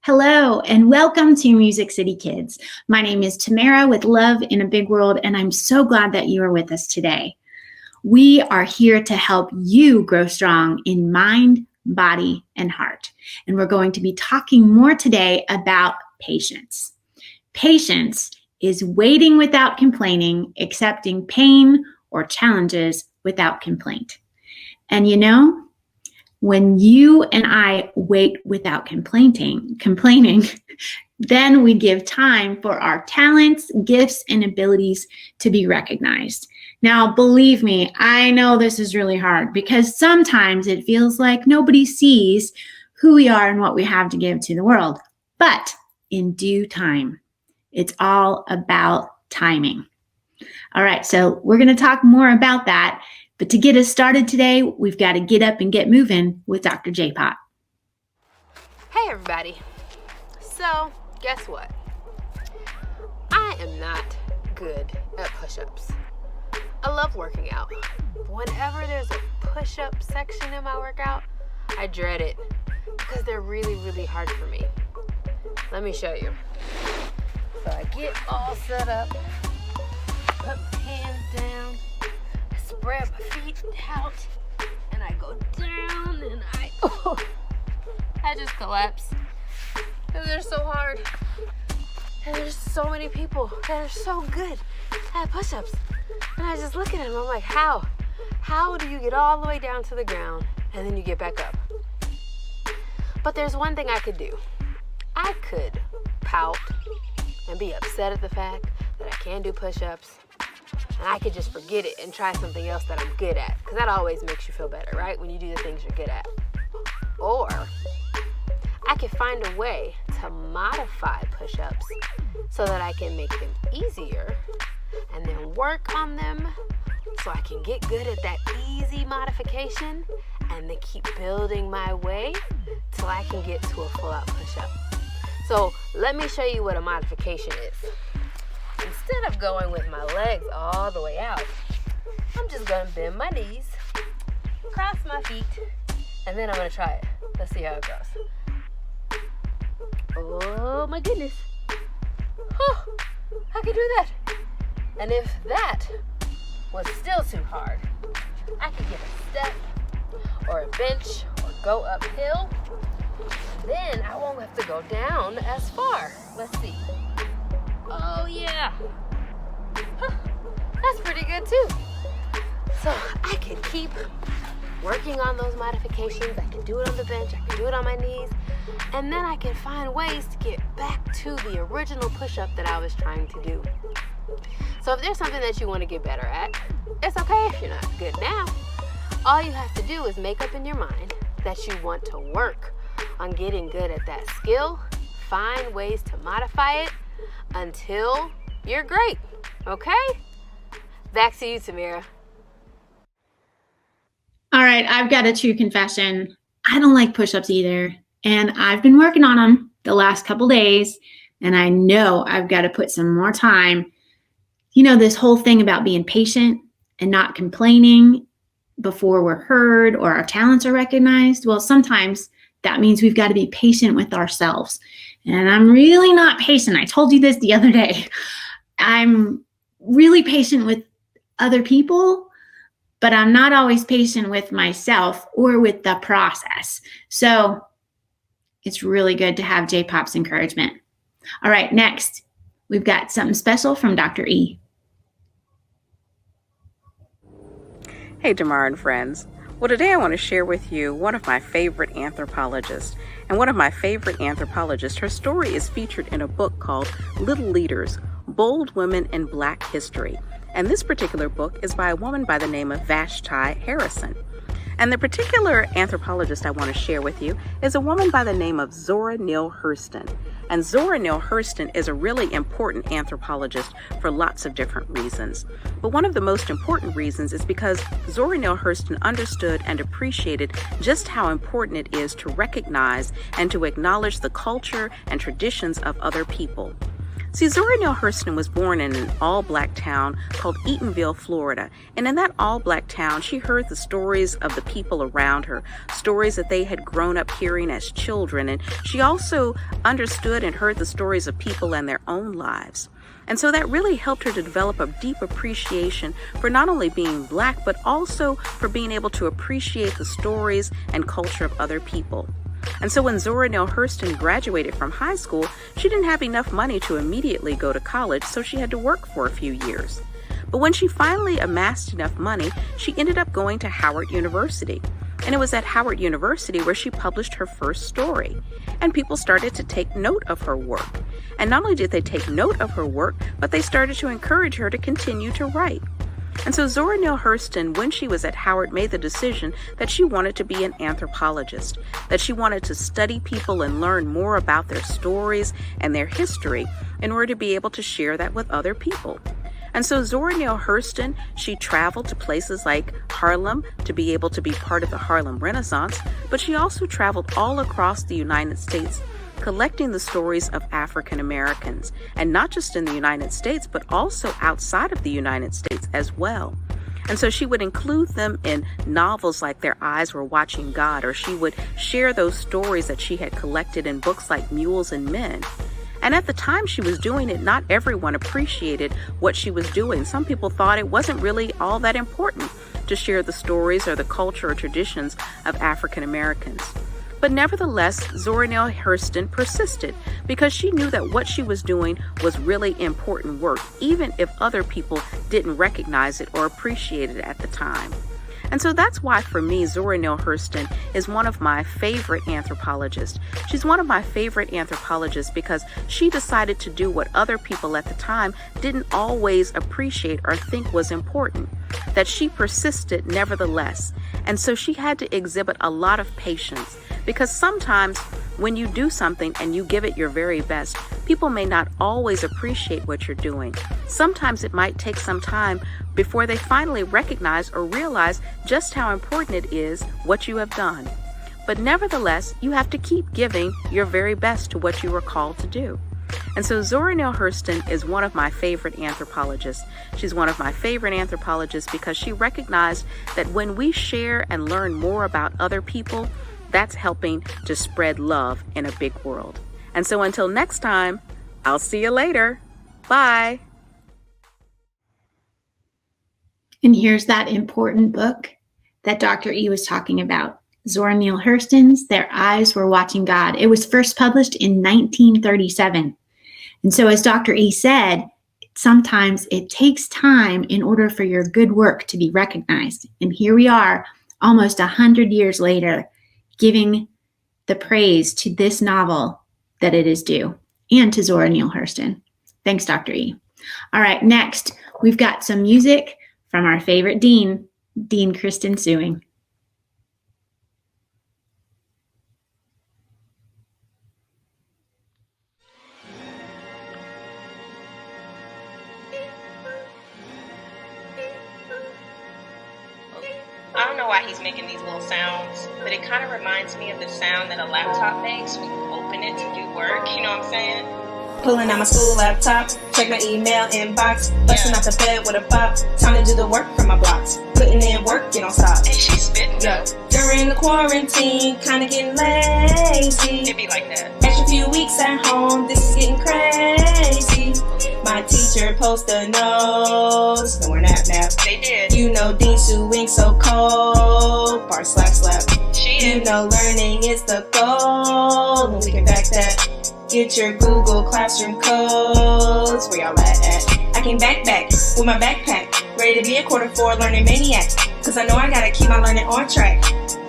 Hello, and welcome to MusiCity Kids. My name is Tamara with Love in a Big World, and I'm so glad that you are with us today. We are here to help you grow strong in mind, body, and heart. And we're going to be talking more today about patience. Patience is waiting without complaining, accepting pain or challenges without complaint. And you know, when you and I wait without complaining, then we give time for our talents, gifts, and abilities to be recognized. Now, believe me, I know this is really hard because sometimes it feels like nobody sees who we are and what we have to give to the world. But in due time, it's all about timing. All right, so we're going to talk more about that. But to get us started today, we've got to get up and get moving with Dr. JPop. Hey everybody. So, guess what? I am not good at push-ups. I love working out. But whenever there's a push-up section in my workout, I dread it because they're really, really hard for me. Let me show you. So I get all set up, put my hands down, spread my feet out, and I go down, and I just collapse. And they're so hard. And there's so many people that are so good at push-ups. And I just look at them, I'm like, how? How do you get all the way down to the ground, and then you get back up? But there's one thing I could do. I could pout and be upset at the fact that I can't do push-ups. And I could just forget it and try something else that I'm good at. Because that always makes you feel better, right? When you do the things you're good at. Or I could find a way to modify push-ups so that I can make them easier and then work on them so I can get good at that easy modification and then keep building my way till I can get to a full-out push-up. So let me show you what a modification is. Instead of going with my legs all the way out, I'm just going to bend my knees, cross my feet, and then I'm going to try it. Let's see how it goes. Oh my goodness. Oh, I can do that. And if that was still too hard, I could get a step or a bench or go uphill. Then I won't have to go down as far. Let's see. Oh yeah, that's pretty good too. So I can keep working on those modifications. I can do it on the bench, I can do it on my knees, and then I can find ways to get back to the original push-up that I was trying to do. So if there's something that you want to get better at, it's okay if you're not good now. All you have to do is make up in your mind that you want to work on getting good at that skill, find ways to modify it, until you're great, okay? Back to you, Tamara. All right, I've got a true confession. I don't like push-ups either, and I've been working on them the last couple days, and I know I've got to put some more time. You know, this whole thing about being patient and not complaining before we're heard or our talents are recognized. Well, sometimes that means we've got to be patient with ourselves. And I'm really not patient. I told you this the other day. I'm really patient with other people, but I'm not always patient with myself or with the process. So it's really good to have JPop's encouragement. All right, next, we've got something special from Dr. E. Hey, Tamara and friends. Well, today I want to share with you one of my favorite anthropologists. And one of my favorite anthropologists, her story is featured in a book called Little Leaders, Bold Women in Black History. And this particular book is by a woman by the name of Vashti Harrison. And the particular anthropologist I want to share with you is a woman by the name of Zora Neale Hurston. And Zora Neale Hurston is a really important anthropologist for lots of different reasons. But one of the most important reasons is because Zora Neale Hurston understood and appreciated just how important it is to recognize and to acknowledge the culture and traditions of other people. See, Zora Neale Hurston was born in an all-black town called Eatonville, Florida. And in that all-black town, she heard the stories of the people around her, stories that they had grown up hearing as children. And she also understood and heard the stories of people and their own lives. And so that really helped her to develop a deep appreciation for not only being black, but also for being able to appreciate the stories and culture of other people. And so when Zora Neale Hurston graduated from high school, she didn't have enough money to immediately go to college, so she had to work for a few years. But when she finally amassed enough money, she ended up going to Howard University. And it was at Howard University where she published her first story. And people started to take note of her work. And not only did they take note of her work, but they started to encourage her to continue to write. And so Zora Neale Hurston, when she was at Howard, made the decision that she wanted to be an anthropologist, that she wanted to study people and learn more about their stories and their history in order to be able to share that with other people. And so Zora Neale Hurston, she traveled to places like Harlem to be able to be part of the Harlem Renaissance, but she also traveled all across the United States, collecting the stories of African Americans, and not just in the United States, but also outside of the United States as well. And so she would include them in novels like Their Eyes Were Watching God, or she would share those stories that she had collected in books like Mules and Men. And at the time she was doing it, not everyone appreciated what she was doing. Some people thought it wasn't really all that important to share the stories or the culture or traditions of African Americans. But nevertheless, Zora Neale Hurston persisted because she knew that what she was doing was really important work, even if other people didn't recognize it or appreciate it at the time. And so that's why, for me, Zora Neale Hurston is one of my favorite anthropologists. She's one of my favorite anthropologists because she decided to do what other people at the time didn't always appreciate or think was important, that she persisted nevertheless. And so she had to exhibit a lot of patience, because sometimes when you do something and you give it your very best, people may not always appreciate what you're doing. Sometimes it might take some time before they finally recognize or realize just how important it is what you have done. But nevertheless, you have to keep giving your very best to what you were called to do. And so Zora Neale Hurston is one of my favorite anthropologists. She's one of my favorite anthropologists because she recognized that when we share and learn more about other people, that's helping to spread love in a big world. And so until next time, I'll see you later. Bye. And here's that important book that Dr. E was talking about. Zora Neale Hurston's Their Eyes Were Watching God. It was first published in 1937. And so as Dr. E said, sometimes it takes time in order for your good work to be recognized. And here we are, almost 100 years later, giving the praise to this novel that it is due, and to Zora Neale Hurston. Thanks, Dr. E. All right, next, we've got some music from our favorite Dean, Dean Kristen Sewing. I don't know why he's making these little sounds, but it kind of reminds me of the sound that a laptop makes when you open it to do work, you know what I'm saying? Pulling out my school laptop, check my email inbox, busting out the bed with a pop, time to do the work for my blocks, putting in work, you don't stop. And she's spitting. Yo, during the quarantine, kinda getting lazy. It be like that. Extra few weeks at home, this is getting crazy. My teacher posted notes, no more nap. They did. You know Dean Sewing so cold, bar slap. She is. You know learning is the goal, and we can back that. Get your Google Classroom codes, where y'all at? I came back with my backpack, ready to be a quarter four learning maniac, cause I know I gotta keep my learning on track.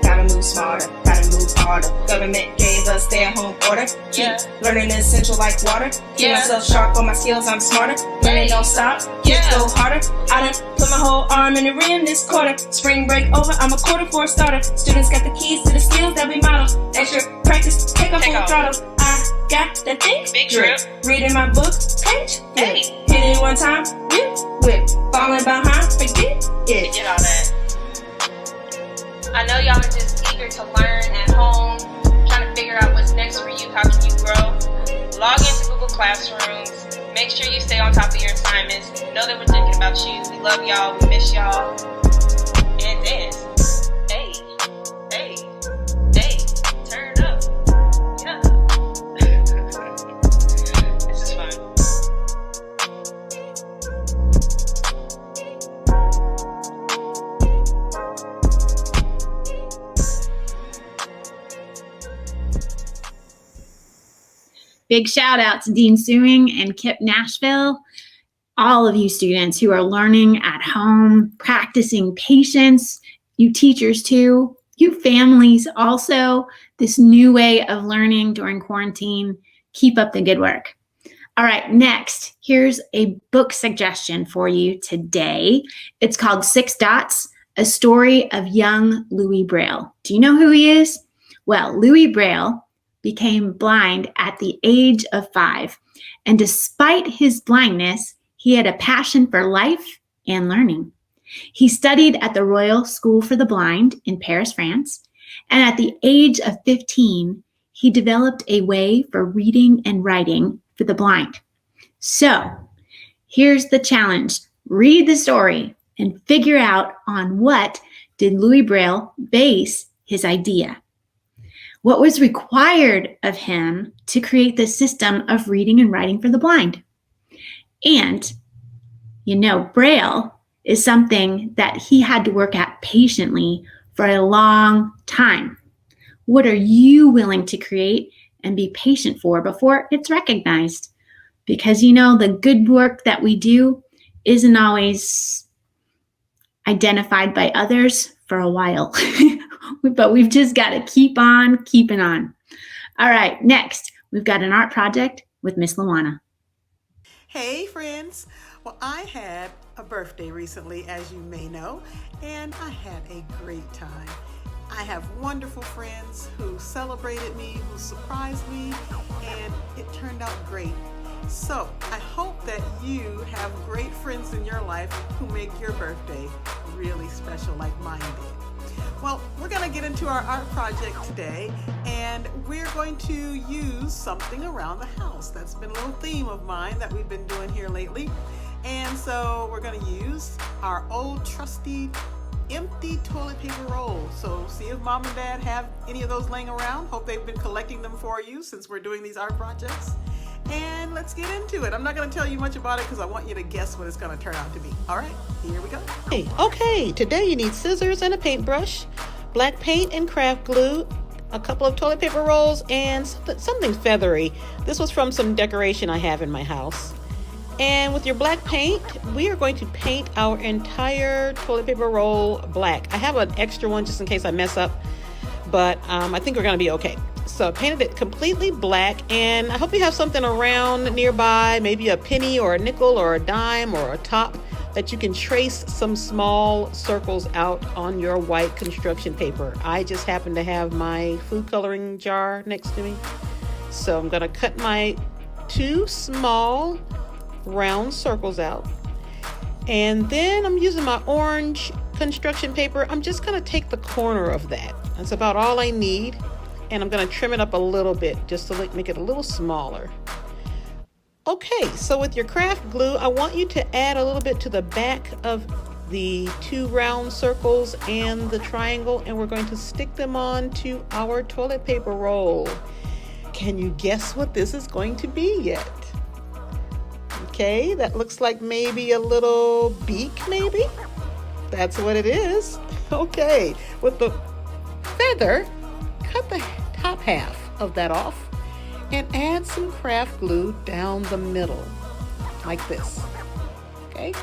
Gotta move smarter, gotta move harder. Government gave us stay-at-home order. Keep learning essential like water. Keep myself sharp on my skills, I'm smarter. Learning don't stop, kids go harder. I done put my whole arm in the rim this quarter. Spring break over, I'm a quarter four starter. Students got the keys to the skills that we model. Extra practice, take a full throttle. I got that think big drip. Reading my book, page, Hey. hit it one time, whip. Falling behind, forget it. Forget all that. I know y'all are just eager to learn at home, trying to figure out what's next for you, how can you grow. Log into Google Classrooms, Make sure you stay on top of your assignments. Know that we're thinking about you. We love y'all. We miss y'all. And dance. Hey, hey, hey. Turn up. Yeah. This is fun. Big shout out to Dean Sewing and Kip Nashville, all of you students who are learning at home, practicing patience, you teachers too, you families also, this new way of learning during quarantine. Keep up the good work. All right, next, here's a book suggestion for you today. It's called Six Dots, A Story of Young Louis Braille. Do you know who he is? Well, Louis Braille became blind at the age of 5. And despite his blindness, he had a passion for life and learning. He studied at the Royal School for the Blind in Paris, France. And at the age of 15, he developed a way for reading and writing for the blind. So here's the challenge. Read the story and figure out on what did Louis Braille base his idea. What was required of him to create the system of reading and writing for the blind? And, you know, Braille is something that he had to work at patiently for a long time. What are you willing to create and be patient for before it's recognized? Because, you know, the good work that we do isn't always identified by others for a while. But we've just got to keep on keeping on. All right, next, we've got an art project with Miss LaWanna. Hey friends! Well, I had a birthday recently, as you may know, and I had a great time. I have wonderful friends who celebrated me, who surprised me, and it turned out great. So I hope that you have great friends in your life who make your birthday really special like mine did. Well, we're going to get into our art project today, and we're going to use something around the house. That's been a little theme of mine that we've been doing here lately. And so we're going to use our old trusty empty toilet paper roll. So see if mom and dad have any of those laying around. Hope they've been collecting them for you since we're doing these art projects. And let's get into it. I'm not going to tell you much about it because I want you to guess what it's going to turn out to be. All right, here we go. Okay, today you need scissors and a paintbrush, black paint and craft glue, a couple of toilet paper rolls, and something feathery. This was from some decoration I have in my house. And with your black paint, we are going to paint our entire toilet paper roll black. I have an extra one just in case I mess up, but I think we're going to be okay. So painted it completely black, and I hope you have something around nearby, maybe a penny or a nickel or a dime or a top that you can trace some small circles out on your white construction paper. I just happen to have my food coloring jar next to me. So I'm going to cut my 2 small round circles out. And then I'm using my orange construction paper. I'm just going to take the corner of that. That's about all I need. And I'm going to trim it up a little bit just to make it a little smaller. Okay, so with your craft glue, I want you to add a little bit to the back of the 2 round circles and the triangle, and we're going to stick them on to our toilet paper roll. Can you guess what this is going to be yet? Okay, that looks like maybe a little beak, maybe? That's what it is. Okay, with the feather, cut the top half of that off and add some craft glue down the middle, like this, okay?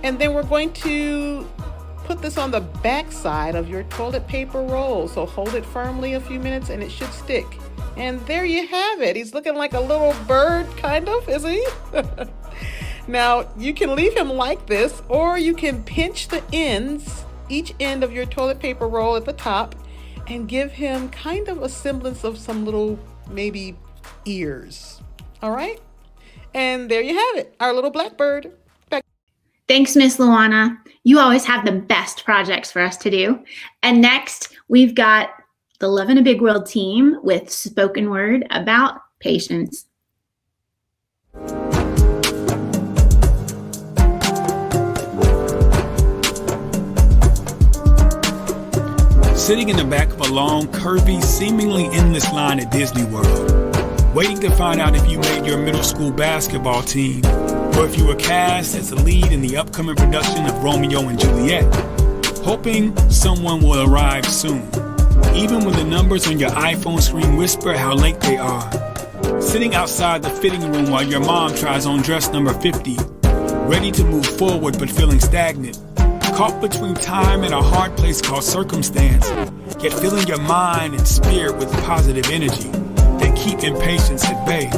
And then we're going to put this on the back side of your toilet paper roll. So hold it firmly a few minutes and it should stick. And there you have it. He's looking like a little bird, kind of, isn't he? Now, you can leave him like this, or you can pinch the ends, each end of your toilet paper roll at the top, and give him kind of a semblance of some little, maybe, ears. All right? And there you have it, our little blackbird. Thanks, Miss LaWanna. You always have the best projects for us to do. And next, we've got the Love in a Big World team with spoken word about patience. sitting in the back of a long, curvy, seemingly endless line at Disney World, waiting to find out if you made your middle school basketball team or if you were cast as a lead in the upcoming production of Romeo and Juliet, hoping someone will arrive soon, even when the numbers on your iPhone screen whisper how late they are. Sitting outside the fitting room while your mom tries on dress number 50, ready to move forward but feeling stagnant, caught between time and a hard place called circumstance, yet filling your mind and spirit with positive energy that keep impatience at bay,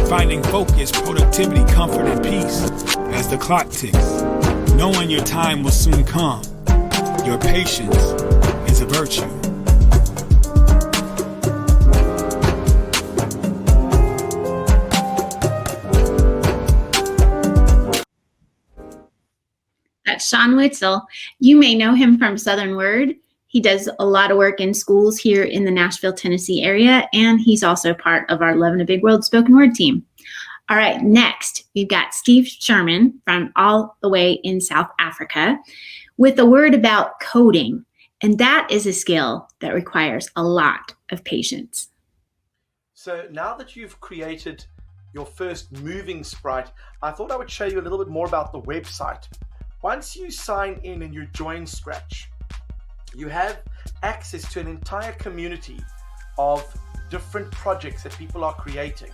finding focus, productivity, comfort, and peace as the clock ticks, knowing your time will soon come. Your patience is a virtue. That's Sean Witzel. You may know him from Southern Word. He does a lot of work in schools here in the Nashville, Tennessee area, and he's also part of our Love in a Big World spoken word team. All right, next, we've got Steve Sherman from all the way in South Africa with a word about coding, and that is a skill that requires a lot of patience. So now that you've created your first moving sprite, I thought I would show you a little bit more about the website. Once you sign in and you join Scratch, you have access to an entire community of different projects that people are creating.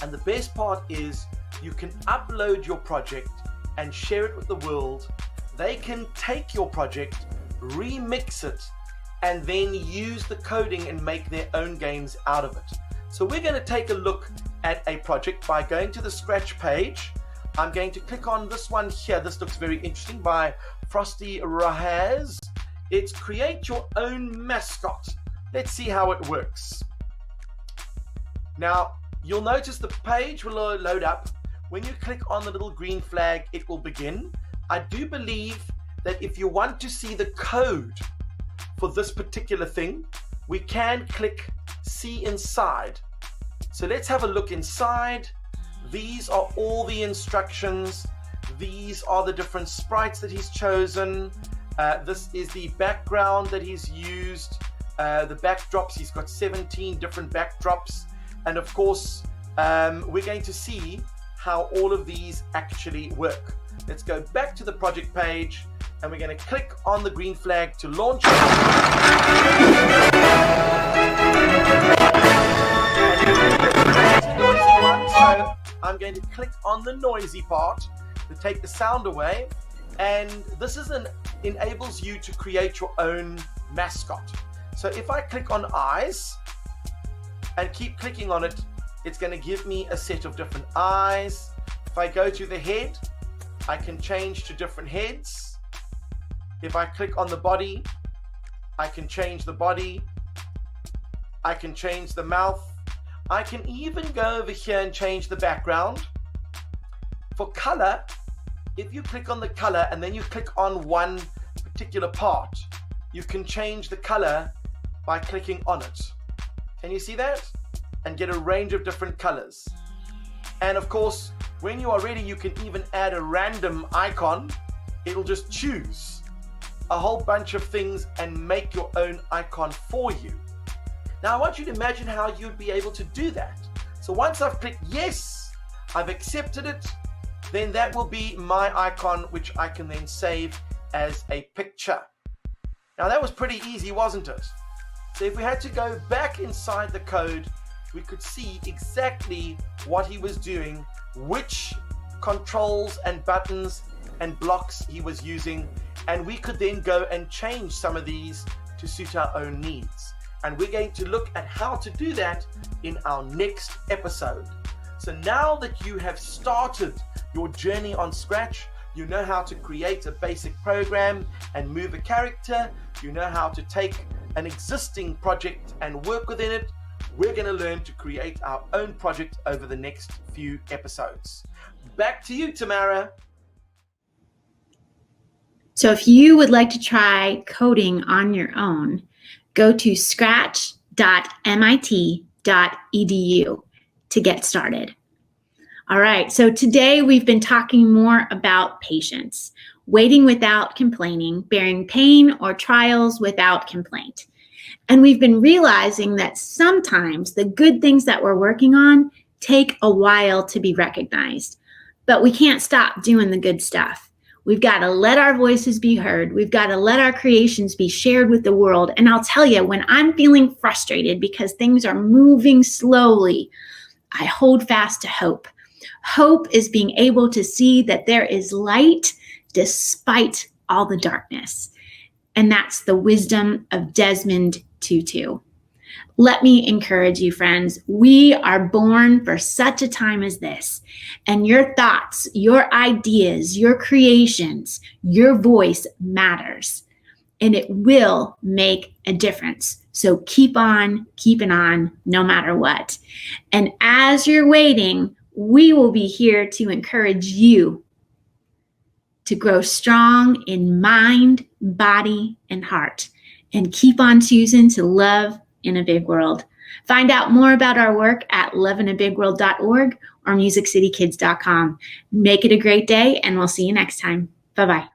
And the best part is you can upload your project and share it with the world. They can take your project, remix it, and then use the coding and make their own games out of it. So we're going to take a look at a project by going to the Scratch page. I'm going to click on this one here. This looks very interesting, by Frosty Rahaz. It's create your own mascot. Let's see how it works. Now, you'll notice the page will load up. When you click on the little green flag, it will begin. I do believe that if you want to see the code for this particular thing, we can click see inside. So let's have a look inside. These are all the instructions. These are the different sprites that he's chosen. This is the background that he's used. The backdrops, he's got 17 different backdrops. And of course, we're going to see how all of these actually work. Let's go back to the project page and we're going to click on the green flag to launch it. So I'm going to click on the noisy part to take the sound away, and this enables you to create your own mascot. So if I click on eyes and keep clicking on it, it's going to give me a set of different eyes. If I go to the head, I can change to different heads. If I click on the body, I can change the body. I can change the mouth. I can even go over here and change the background. For color, if you click on the color and then you click on one particular part, you can change the color by clicking on it. Can you see that? And get a range of different colors. And of course, when you are ready, you can even add a random icon. It'll just choose a whole bunch of things and make your own icon for you. Now I want you to imagine how you'd be able to do that. So once I've clicked yes, I've accepted it, then that will be my icon, which I can then save as a picture. Now that was pretty easy, wasn't it? So if we had to go back inside the code, we could see exactly what he was doing, which controls and buttons and blocks he was using, and we could then go and change some of these to suit our own needs. And we're going to look at how to do that in our next episode. So now that you have started your journey on Scratch, you know how to create a basic program and move a character, you know how to take an existing project and work within it, we're going to learn to create our own project over the next few episodes. Back to you, Tamara. So if you would like to try coding on your own, go to scratch.mit.edu to get started. All right, so today we've been talking more about patience, waiting without complaining, bearing pain or trials without complaint. And we've been realizing that sometimes the good things that we're working on take a while to be recognized. But we can't stop doing the good stuff. We've got to let our voices be heard. We've got to let our creations be shared with the world. And I'll tell you, when I'm feeling frustrated because things are moving slowly, I hold fast to hope. Hope is being able to see that there is light despite all the darkness. And that's the wisdom of Desmond Tutu. Let me encourage you, friends. We are born for such a time as this. And your thoughts, your ideas, your creations, your voice matters. And it will make a difference. So keep on keeping on no matter what. And as you're waiting, we will be here to encourage you to grow strong in mind, body, and heart. And keep on choosing to love in a big world. Find out more about our work at loveinaBigWorld.org or MusicCityKids.com. Make it a great day, and we'll see you next time. Bye-bye.